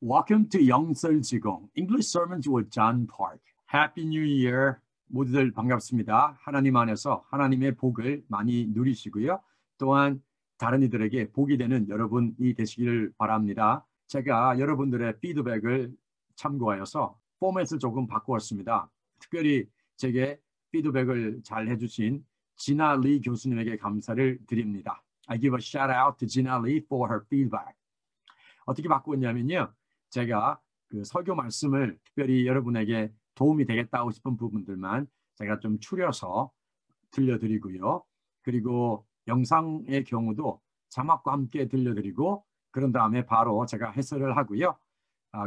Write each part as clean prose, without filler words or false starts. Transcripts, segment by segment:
Welcome to 영설지공 English Sermons with John Park. Happy New Year. 모두들 반갑습니다. 하나님 안에서 하나님의 복을 많이 누리시고요. 또한 다른 이들에게 복이 되는 여러분이 되시기를 바랍니다. 제가 여러분들의 피드백을 참고하여서 포맷을 조금 바꾸었습니다. 특별히 제게 피드백을 잘 해주신 지나 리 교수님에게 감사를 드립니다. I give a shout out to Gina Lee for her feedback. 어떻게 바꾸었냐면요. 제가 그 설교 말씀을 특별히 여러분에게 도움이 되겠다고 싶은 부분들만 제가 좀 추려서 들려드리고요. 그리고 영상의 경우도 자막과 함께 들려드리고 그런 다음에 바로 제가 해설을 하고요.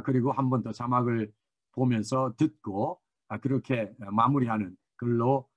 그리고 한 번 더 자막을 보면서 듣고 그렇게 마무리하는 글로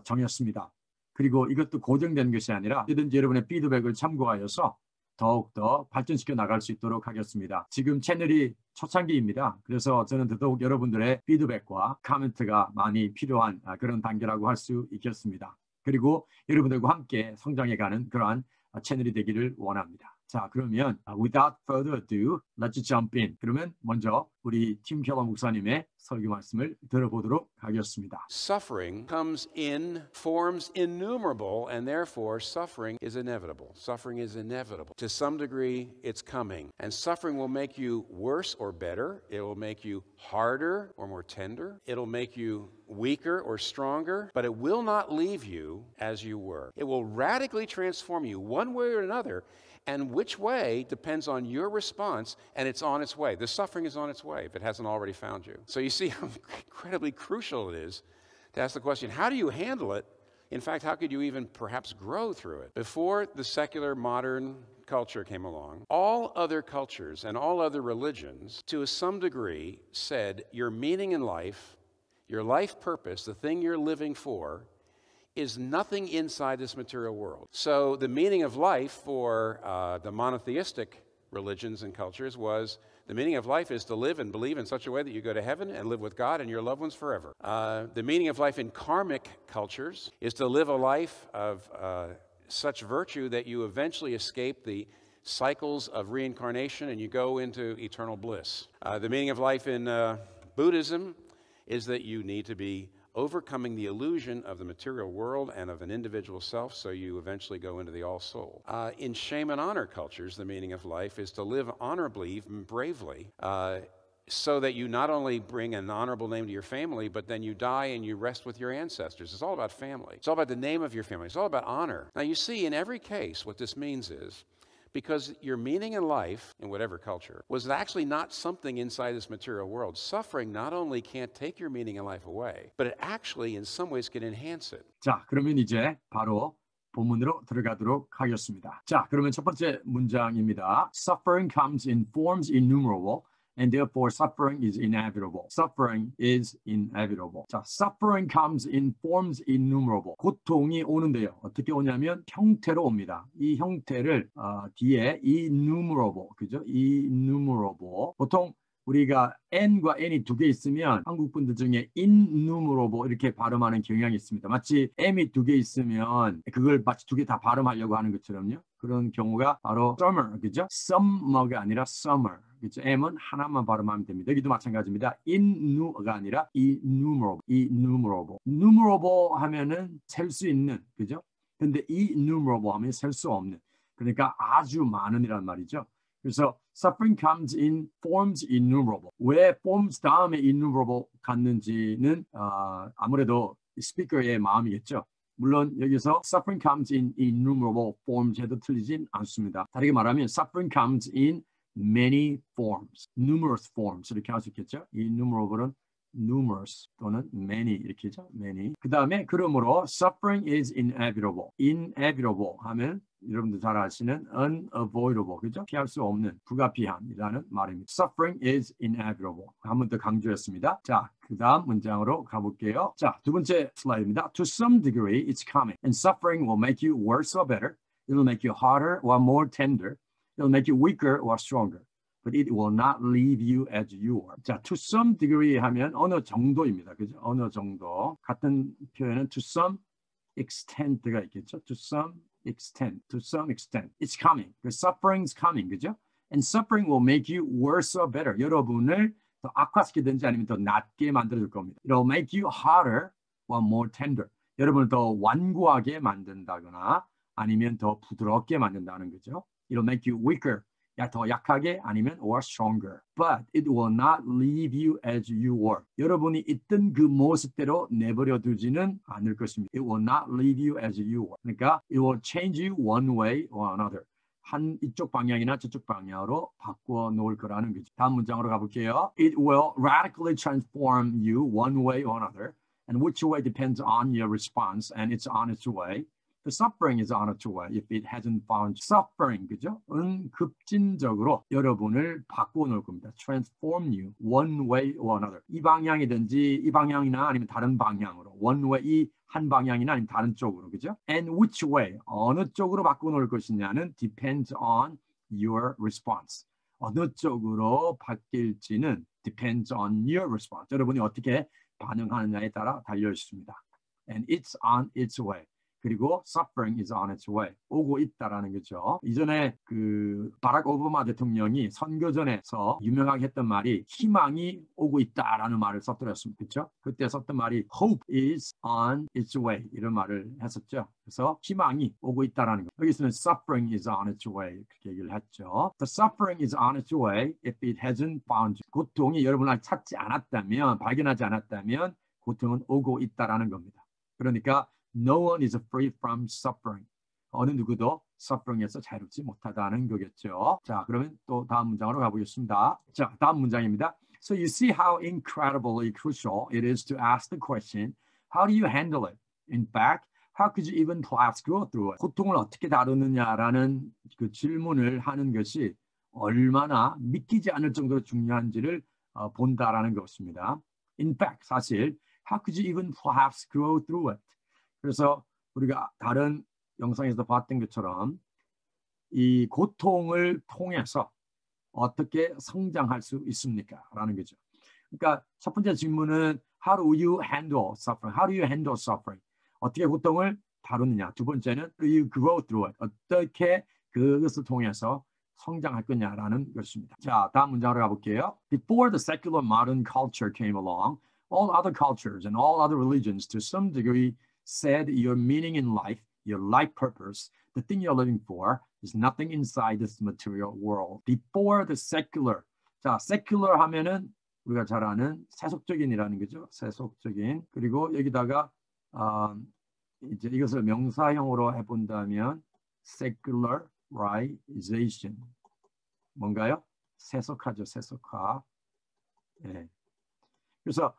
정했습니다. 그리고 이것도 고정된 것이 아니라 언제든지 여러분의 피드백을 참고하여서 더욱더 발전시켜 나갈 수 있도록 하겠습니다. 지금 채널이 초창기입니다. 그래서 저는 더더욱 여러분들의 피드백과 코멘트가 많이 필요한 그런 단계라고 할 수 있겠습니다. 그리고 여러분들과 함께 성장해가는 그러한 채널이 되기를 원합니다. 자, 그러면 without further ado, let's jump in. 그러면 먼저 우리 팀 켈러 목사님의 설교 말씀을 들어보도록 하겠습니다. Suffering comes in forms innumerable, and therefore suffering is inevitable. Suffering is inevitable. To some degree, it's coming. And suffering will make you worse or better. It will make you harder or more tender. It'll make you weaker or stronger, but it will not leave you as you were. It will radically transform you one way or another. And which way depends on your response, and it's on its way. The suffering is on its way if it hasn't already found you. So you see how incredibly crucial it is to ask the question, how do you handle it? In fact, how could you even perhaps grow through it? Before the secular modern culture came along, all other cultures and all other religions, to some degree, said your meaning in life, your life purpose, the thing you're living for, is nothing inside this material world. So the meaning of life for the monotheistic religions and cultures was the meaning of life is to live and believe in such a way that you go to heaven and live with God and your loved ones forever. The meaning of life in karmic cultures is to live a life of such virtue that you eventually escape the cycles of reincarnation and you go into eternal bliss. The meaning of life in Buddhism is that you need to be overcoming the illusion of the material world and of an individual self, so you eventually go into the all-soul. In shame and honor cultures, the meaning of life is to live honorably and bravely, so that you not only bring an honorable name to your family, but then you die and you rest with your ancestors. It's all about family. It's all about the name of your family. It's all about honor. Now, you see, in every case, what this means is, because your meaning in life, in whatever culture, was actually not something inside this material world. Suffering not only can't take your meaning in life away, but it actually, in some ways, can enhance it. 자, 그러면 이제 바로 본문으로 들어가도록 하겠습니다. 자, 그러면 첫 번째 문장입니다. Suffering comes in forms innumerable, and therefore suffering is inevitable. Suffering is inevitable. 자, suffering comes in forms innumerable. 고통이 오는데요. 어떻게 오냐면 형태로 옵니다. 이 형태를 뒤에 innumerable, 그죠? innumerable. 보통 우리가 n과 n이 두 개 있으면 한국 분들 중에 innumerable 이렇게 발음하는 경향이 있습니다. 마치 m이 두 개 있으면 그걸 마치 두 개 다 발음하려고 하는 것처럼요. 그런 경우가 바로 summer, 그죠? summer가 아니라 summer. 그렇죠? M은 하나만 발음하면 됩니다. 여기도 마찬가지입니다. innu가 아니라 innumerable, innumerable. numerable 하면은 셀 수 있는, 그죠? 근데 innumerable 하면 셀 수 없는. 그러니까 아주 많은이란 말이죠. 그래서 suffering comes in forms innumerable. 왜 forms 다음에 innumerable 갔는지는 아무래도 스피커의 마음이겠죠. 물론 여기서 suffering comes in innumerable forms 해도 틀리진 않습니다. 다르게 말하면 suffering comes in many forms, numerous forms 이렇게 할 수 있겠죠. innumerable은 numerous 또는 many 이렇게죠. many. 그 다음에 그러므로 suffering is inevitable. inevitable 하면 여러분들 잘 아시는 unavoidable, 그죠? 피할 수 없는, 불가피함이라는 말입니다. Suffering is inevitable. 한 번 더 강조했습니다. 자, 그 다음 문장으로 가볼게요. 자, 두 번째 슬라이드입니다. To some degree, it's coming, and suffering will make you worse or better. It'll make you harder or more tender. It'll make you weaker or stronger. But it will not leave you as you are. 자, to some degree 하면 어느 정도입니다. 그죠? 어느 정도. 같은 표현은 to some extent가 있겠죠. To some extent, to some extent. It's coming. The suffering's coming, 그죠? And suffering will make you worse or better. 여러분을 더 악화시키든지 아니면 더 낫게 만들어줄 겁니다. It'll make you harder or more tender. 여러분을 더 완고하게 만든다거나 아니면 더 부드럽게 만든다는 거죠. It'll make you weaker. 더 약하게 아니면 or stronger. But it will not leave you as you were. 여러분이 있던 그 모습대로 내버려 두지는 않을 것입니다. It will not leave you as you were. 그러니까 it will change you one way or another. 한 이쪽 방향이나 저쪽 방향으로 바꿔 놓을 거라는 거죠. 다음 문장으로 가볼게요. It will radically transform you one way or another. And which way depends on your response and it's on its way. The suffering is on its way if it hasn't found suffering, 그죠? 급진적으로 여러분을 바꾸어 놓을 겁니다. Transform you one way or another. 이 방향이든지 이 방향이나 아니면 다른 방향으로 one way 이 한 방향이나 아니면 다른 쪽으로, 그죠? And which way 어느 쪽으로 바꾸어 놓을 것이냐는 depends on your response. 어느 쪽으로 바뀔지는 depends on your response. 여러분이 어떻게 반응하느냐에 따라 달려 있습니다. And it's on its way. 그리고 suffering is on its way. 오고 있다라는 거죠. 이전에 그 바락 오바마 대통령이 선거전에서 유명하게 했던 말이 희망이 오고 있다라는 말을 썼더랬습니다. 그렇죠? 그때 썼던 말이 hope is on its way 이런 말을 했었죠. 그래서 희망이 오고 있다라는 거. 여기서는 suffering is on its way 그렇게 얘기를 했죠. The suffering is on its way if it hasn't found you. 고통이 여러분을 찾지 않았다면, 발견하지 않았다면 고통은 오고 있다라는 겁니다. 그러니까 No one is free from suffering. 어느 누구도 suffering에서 자유롭지 못하다는 거겠죠. 자, 그러면 또 다음 문장으로 가보겠습니다. 자, 다음 문장입니다. So you see how incredibly crucial it is to ask the question, how do you handle it? In fact, how could you even perhaps go through it? 고통을 어떻게 다루느냐라는 그 질문을 하는 것이 얼마나 믿기지 않을 정도로 중요한지를 본다라는 것입니다. In fact, 사실, how could you even perhaps go through it? 그래서 우리가 다른 영상에서 봤던 것처럼 이 고통을 통해서 어떻게 성장할 수 있습니까? 라는 거죠. 그러니까 첫 번째 질문은 How do you handle suffering? How do you handle suffering? 어떻게 고통을 다루느냐? 두 번째는 Do you grow through it? 어떻게 그것을 통해서 성장할 거냐라는 것입니다. 자, 다음 문장으로 가볼게요. Before the secular modern culture came along, all other cultures and all other religions to some degree said your meaning in life, your life purpose, the thing you're living for, is nothing inside this material world. Before the secular. 자, secular 하면은 우리가 잘 아는 세속적인이라는 거죠. 세속적인. 그리고 여기다가 이제 이것을 명사형으로 해본다면 secularization. 뭔가요? 세속화죠, 세속화. 예. 그래서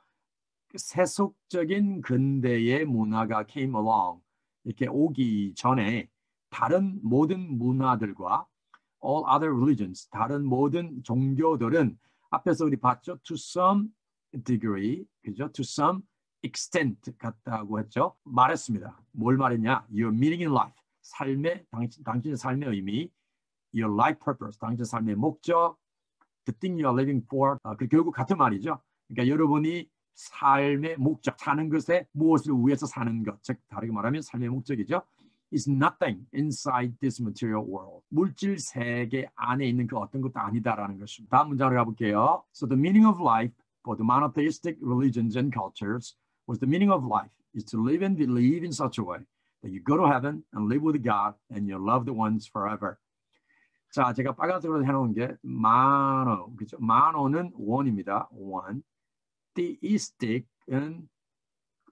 세속적인 근대의 문화가 came along 이렇게 오기 전에 다른 모든 문화들과 all other religions 다른 모든 종교들은 앞에서 우리 봤죠 to some degree 그죠 to some extent 같다고 했죠 말했습니다. 뭘 말했냐 your meaning in life 삶의 당신의 삶의 의미 your life purpose 당신의 삶의 목적 the thing you are living for 그 결국 같은 말이죠. 그러니까 여러분이 삶의 목적, 사는 것에 무엇을 위해서 사는 것, 즉 다르게 말하면 삶의 목적이죠. is nothing inside this material world. 물질 세계 안에 있는 그 어떤 것도 아니다라는 것입니다. 다음 문장으로 가볼게요. So the meaning of life for the monotheistic religions and cultures was the meaning of life is to live and believe in such a way that you go to heaven and live with God and your loved ones forever. 자, 제가 빨간색으로 해놓은 게 마노, 그죠? 마노는 원입니다. 원. theistic은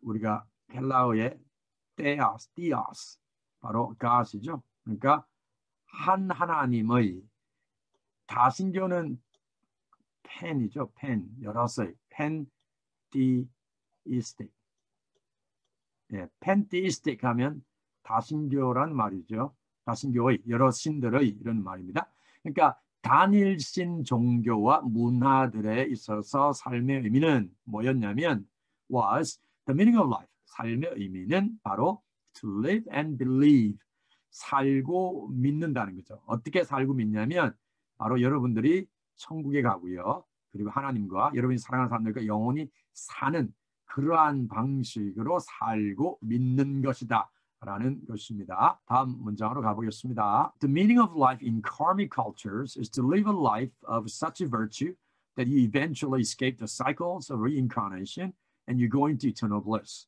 우리가 헬라어의 theos, 바로 God이죠. 그러니까 한 하나님의 다신교는 펜이죠. 펜, 여러서의 pantheistic. 예, pantheistic 하면 다신교란 말이죠. 다신교의 여러 신들의 이런 말입니다. 그러니까 단일신 종교와 문화들에 있어서 삶의 의미는 뭐였냐면 was the meaning of life. 삶의 의미는 바로 to live and believe. 살고 믿는다는 거죠. 어떻게 살고 믿냐면 바로 여러분들이 천국에 가고요. 그리고 하나님과 여러분이 사랑하는 사람들과 영원히 사는 그러한 방식으로 살고 믿는 것이다 라는 것입니다. 다음 문장으로 가보겠습니다. The meaning of life in karmic cultures is to live a life of such a virtue that you eventually escape the cycles of reincarnation and you go into eternal bliss.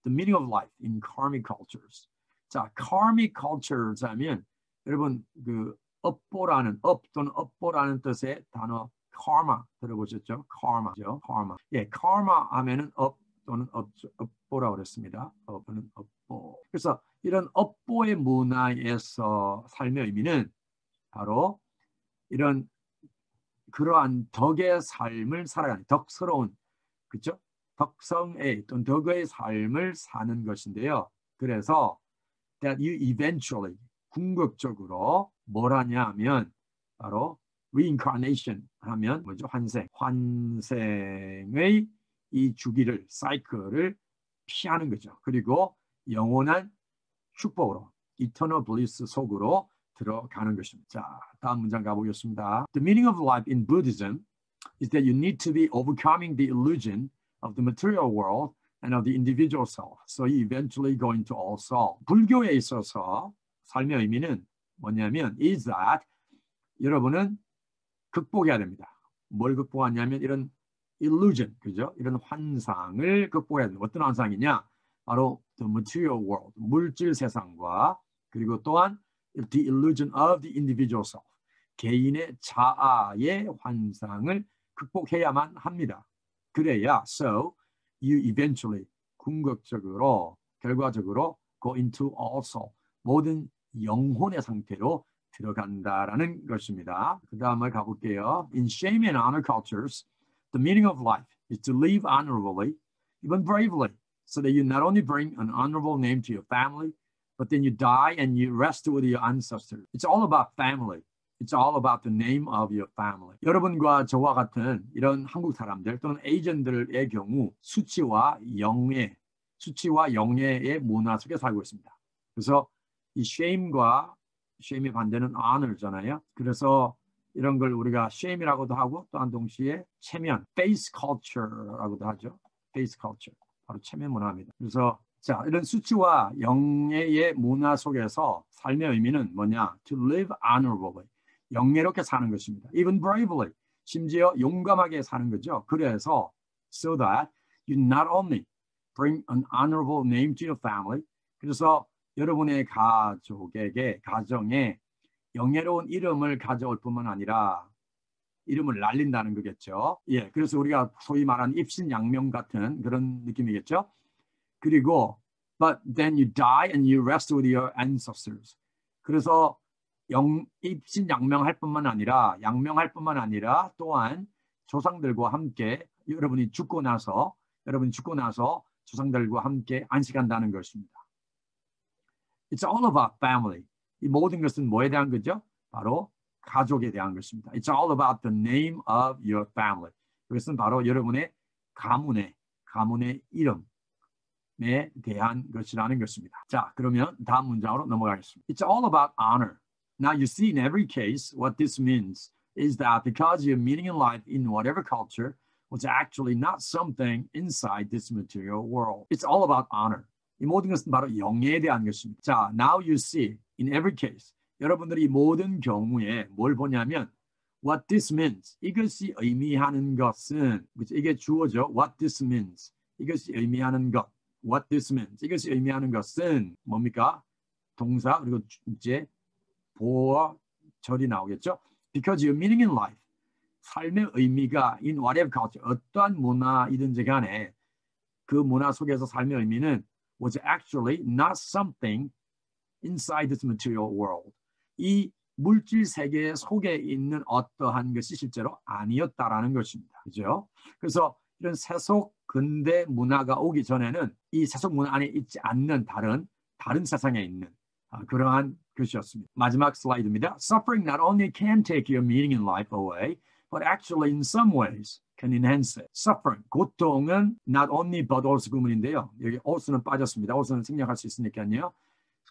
The meaning of life in karmic cultures. 자, karmic cultures 하면 여러분 그 업보라는 업 또는 업보라는 뜻의 단어 karma 들어보셨죠? karma죠. karma. 예, karma 하면은 업 또는 업보라고 그랬습니다. 업은 업보. 그래서 이런 업보의 문화에서 삶의 의미는 바로 이런 그러한 덕의 삶을 살아가는 덕스러운 그렇죠? 덕성의 또는 덕의 삶을 사는 것인데요. 그래서 that you eventually 궁극적으로 뭘 하냐 하면 바로 reincarnation 하면 뭐죠? 환생의 이 주기를 사이클을 피하는 거죠. 그리고 영원한 축복으로 eternal bliss 속으로 들어가는 것입니다. 자, 다음 문장 가보겠습니다. The meaning of life in Buddhism is that you need to be overcoming the illusion of the material world and of the individual self. So you eventually go into all soul. 불교에 있어서 삶의 의미는 뭐냐면 is that 여러분은 극복해야 됩니다. 뭘 극복하냐면 이런 illusion, 그죠? 이런 환상을 극복해야 됩니다. 어떤 환상이냐? 바로 the material world, 물질 세상과 그리고 또한 the illusion of the individual self, 개인의 자아의 환상을 극복해야만 합니다. 그래야 so you eventually 궁극적으로 결과적으로 go into all soul, 모든 영혼의 상태로 들어간다라는 것입니다. 그 다음을 가볼게요. In shame and honor cultures, the meaning of life is to live honorably, even bravely, so that you not only bring an honorable name to your family, but then you die and you rest with your ancestors. It's all about family. It's all about the name of your family. 여러분과 저와 같은 이런 한국 사람들 또는 에이전들의 경우 수치와 영예의 문화 속에 살고 있습니다. 그래서 이 shame의 반대는 honor잖아요. 그래서 이런 걸 우리가 shame이라고도 하고 또한 동시에 체면, face culture라고도 하죠. face culture. 바로 체면 문화입니다. 그래서 자, 이런 수치와 영예의 문화 속에서 삶의 의미는 뭐냐? To live honorably. 영예롭게 사는 것입니다. Even bravely. 심지어 용감하게 사는 거죠. 그래서 so that you not only bring an honorable name to your family. 그래서 여러분의 가정에 영예로운 이름을 가져올 뿐만 아니라 이름을 날린다는 거겠죠. 예, 그래서 우리가 소위 말하는 입신양명 같은 그런 느낌이겠죠. 그리고 but then you die and you rest with your ancestors. 그래서 입신양명할 뿐만 아니라 양명할 뿐만 아니라 또한 조상들과 함께 여러분이 죽고 나서 조상들과 함께 안식한다는 것입니다. It's all about family. 이 모든 것은 뭐에 대한 거죠? 바로 가족에 대한 것입니다. It's all about the name of your family. 이것은 바로 여러분의 가문의 이름에 대한 것이라는 것입니다. 자, 그러면 다음 문장으로 넘어가겠습니다. It's all about honor. Now you see in every case what this means is that because your meaning in life in whatever culture was actually not something inside this material world. It's all about honor. 이 모든 것은 바로 영예에 대한 것입니다. 자, now you see in every case. 여러분들이 이 모든 경우에 뭘 보냐면 what this means. 이것이 의미하는 것은 이게 주어죠. What this means. 이것이 의미하는 것. What this means. 이것이 의미하는 것은 뭡니까? 동사 그리고 이제 보어 절이 나오겠죠. Because your meaning in life. 삶의 의미가 in whatever culture. 어떠한 문화이든지 간에 그 문화 속에서 삶의 의미는 was actually not something inside this material world. 이 물질 세계 속에 있는 어떠한 것이 실제로 아니었다라는 것입니다. 그죠? 그래서 이런 세속 근대 문화가 오기 전에는 이 세속 문화 안에 있지 않는 다른 세상에 있는 그러한 것이었습니다. 마지막 슬라이드입니다. Suffering not only can take your meaning in life away, but actually in some ways can enhance it. Suffering, 고통은 not only but also 구문인데요. 여기 also는 빠졌습니다. also는 생략할 수 있으니까요.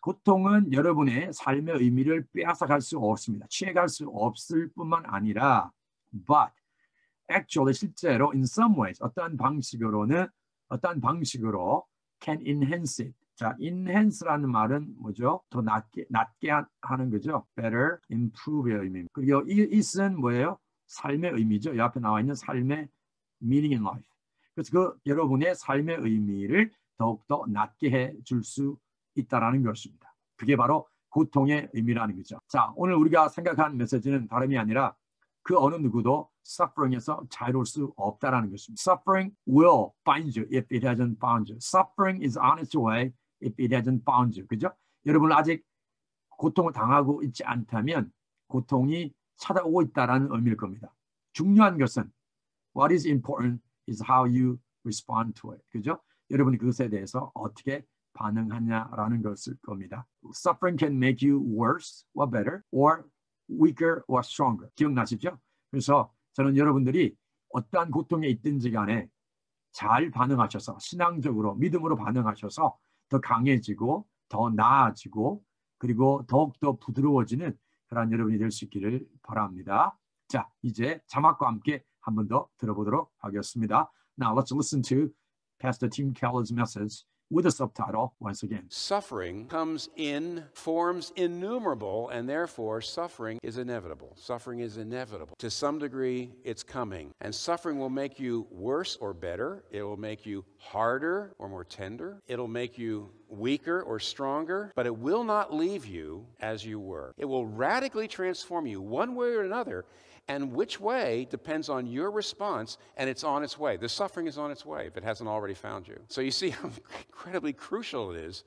고통은 여러분의 삶의 의미를 빼앗아갈 수 없습니다. 취해갈 수 없을 뿐만 아니라 but actually 실제로 in some ways 어떠한 방식으로 can enhance it. 자, enhance라는 말은 뭐죠? 더 낫게 하는 거죠. better, improve의 의미입니다. 그리고 is은 뭐예요? 삶의 의미죠. 이 앞에 나와 있는 삶의 meaning in life. 그래서 그 여러분의 삶의 의미를 더욱더 낫게 해줄 수 있다라는 것입니다. 그게 바로 고통의 의미라는 거죠. 자, 오늘 우리가 생각한 메시지는 다름이 아니라 그 어느 누구도 suffering에서 자유로울 수 없다라는 것입니다. Suffering will find you if it hasn't found you. Suffering is on its way if it hasn't found you. 그죠? 여러분 아직 고통을 당하고 있지 않다면 고통이 찾아오고 있다라는 의미일 겁니다. 중요한 것은 what is important is how you respond to it. 그죠? 여러분이 그것에 대해서 어떻게 반응하냐라는 것일 겁니다. Suffering can make you worse or better or weaker or stronger. 기억나시죠? 그래서 저는 여러분들이 어떠한 고통에 있든지 간에 잘 반응하셔서 신앙적으로 믿음으로 반응하셔서 더 강해지고 더 나아지고 그리고 더욱더 부드러워지는 그런 여러분이 될 수 있기를 바랍니다. 자, 이제 자막과 함께 한 번 더 들어보도록 하겠습니다. Now let's listen to Pastor Tim Keller's message with a subtitle once again. Suffering comes in forms innumerable, and therefore suffering is inevitable. Suffering is inevitable. To some degree, it's coming. And suffering will make you worse or better. It will make you harder or more tender. It'll make you weaker or stronger, but it will not leave you as you were. It will radically transform you one way or another. And which way depends on your response, and it's on its way. The suffering is on its way if it hasn't already found you. So you see how incredibly crucial it is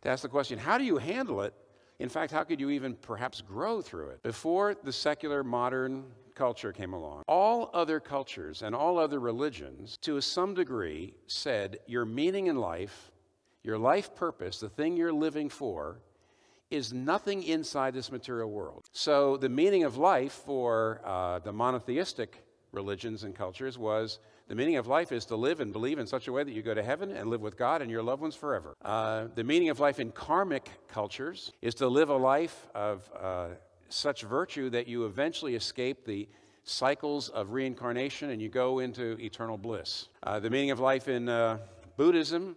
to ask the question, how do you handle it? In fact, how could you even perhaps grow through it? Before the secular modern culture came along, all other cultures and all other religions, to some degree, said your meaning in life, your life purpose, the thing you're living for, is nothing inside this material world. So the meaning of life for the monotheistic religions and cultures was the meaning of life is to live and believe in such a way that you go to heaven and live with God and your loved ones forever. The meaning of life in karmic cultures is to live a life of such virtue that you eventually escape the cycles of reincarnation and you go into eternal bliss. The meaning of life in Buddhism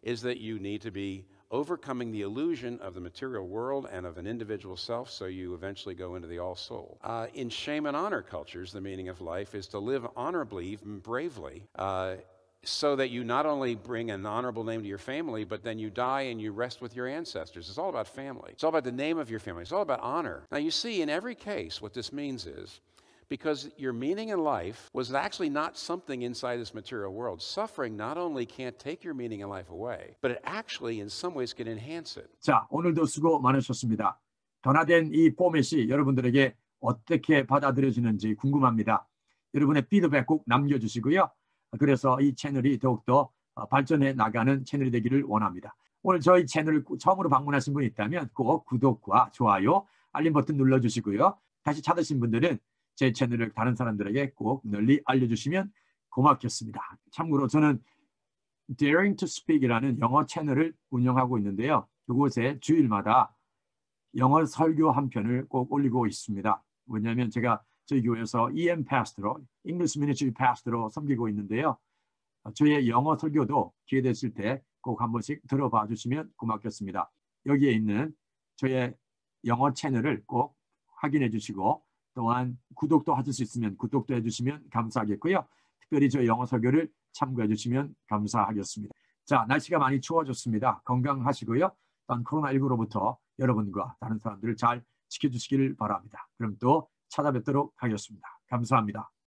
is that you need to be overcoming the illusion of the material world and of an individual self, so you eventually go into the all-soul. In shame and honor cultures, the meaning of life is to live honorably, even bravely, so that you not only bring an honorable name to your family, but then you die and you rest with your ancestors. It's all about family. It's all about the name of your family. It's all about honor. Now, you see, in every case, what this means is, because your meaning in life was actually not something inside this material world. Suffering not only can't take your meaning in life away, but it actually in some ways can enhance it. 자, 오늘도 수고 많으셨습니다. 변화된 이 포맷이 여러분들에게 어떻게 받아들여지는지 궁금합니다. 여러분의 피드백 꼭 남겨주시고요. 그래서 이 채널이 더욱더 발전해 나가는 채널이 되기를 원합니다. 오늘 저희 채널을 처음으로 방문하신 분이 있다면 꼭 구독과 좋아요, 알림 버튼 눌러주시고요. 다시 찾으신 분들은 제 채널을 다른 사람들에게 꼭 널리 알려주시면 고맙겠습니다. 참고로 저는 Daring to Speak이라는 영어 채널을 운영하고 있는데요. 그곳에 주일마다 영어 설교 한 편을 꼭 올리고 있습니다. 왜냐하면 제가 저희 교회에서 EM 파스터로, English Ministry 파스터로 섬기고 있는데요. 저희의 영어 설교도 기회 되실 때 꼭 한 번씩 들어봐 주시면 고맙겠습니다. 여기에 있는 저의 영어 채널을 꼭 확인해 주시고 또한 구독도 하실 수 있으면 구독도 해주시면 감사하겠고요. 특별히 저희 영어 설교를 참고해 주시면 감사하겠습니다. 자, 날씨가 많이 추워졌습니다. 건강하시고요. 또한 코로나19로부터 여러분과 다른 사람들을 잘 지켜주시기를 바랍니다. 그럼 또 찾아뵙도록 하겠습니다. 감사합니다.